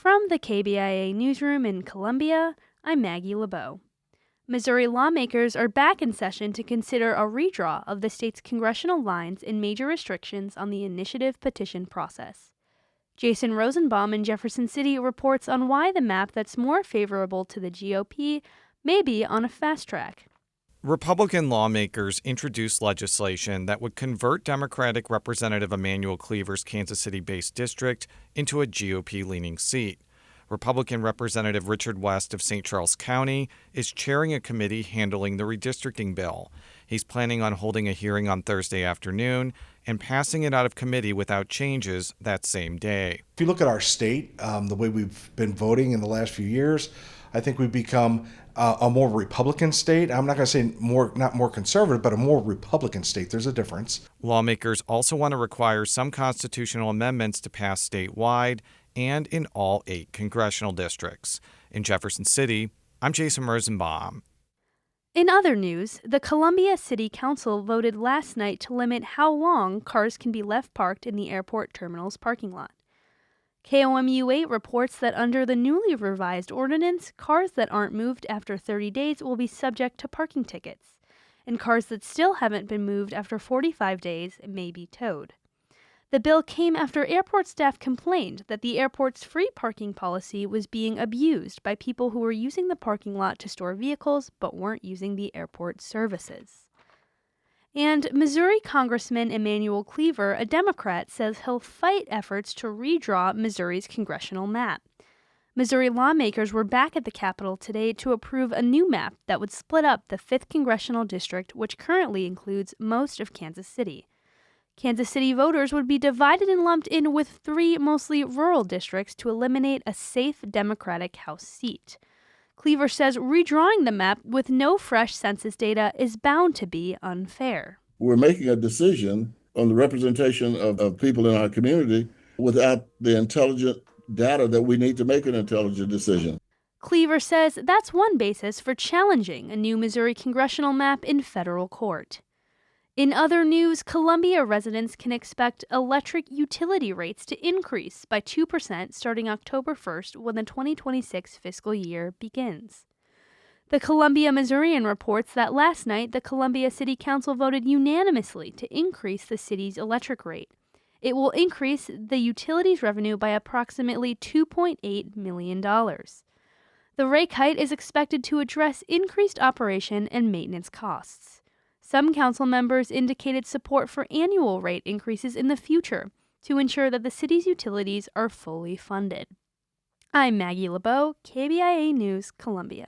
From the KBIA Newsroom in Columbia, I'm Maggie LeBeau. Missouri lawmakers are back in session to consider a redraw of the state's congressional lines and major restrictions on the initiative petition process. Jason Rosenbaum in Jefferson City reports on why the map that's more favorable to the GOP may be on a fast track. Republican lawmakers introduced legislation that would convert Democratic Representative Emanuel Cleaver's Kansas City-based district into a GOP-leaning seat. Republican Representative Richard West of St. Charles County is chairing a committee handling the redistricting bill. He's planning on holding a hearing on Thursday afternoon and passing it out of committee without changes that same day. If you look at our state, the way we've been voting in the last few years, I think we've become a more Republican state. I'm not going to say not more conservative, but a more Republican state. There's a difference. Lawmakers also want to require some constitutional amendments to pass statewide and in all 8 congressional districts. In Jefferson City, I'm Jason Rosenbaum. In other news, the Columbia City Council voted last night to limit how long cars can be left parked in the airport terminal's parking lot. KOMU 8 reports that under the newly revised ordinance, cars that aren't moved after 30 days will be subject to parking tickets, and cars that still haven't been moved after 45 days may be towed. The bill came after airport staff complained that the airport's free parking policy was being abused by people who were using the parking lot to store vehicles but weren't using the airport services. And Missouri Congressman Emanuel Cleaver, a Democrat, says he'll fight efforts to redraw Missouri's congressional map. Missouri lawmakers were back at the Capitol today to approve a new map that would split up the 5th congressional district, which currently includes most of Kansas City. Kansas City voters would be divided and lumped in with 3 mostly rural districts to eliminate a safe Democratic House seat. Cleaver says redrawing the map with no fresh census data is bound to be unfair. We're making a decision on the representation of people in our community without the intelligent data that we need to make an intelligent decision. Cleaver says that's one basis for challenging a new Missouri congressional map in federal court. In other news, Columbia residents can expect electric utility rates to increase by 2% starting October 1st when the 2026 fiscal year begins. The Columbia Missourian reports that last night the Columbia City Council voted unanimously to increase the city's electric rate. It will increase the utilities revenue by approximately $2.8 million. The rate hike is expected to address increased operation and maintenance costs. Some council members indicated support for annual rate increases in the future to ensure that the city's utilities are fully funded. I'm Maggie LeBeau, KBIA News, Columbia.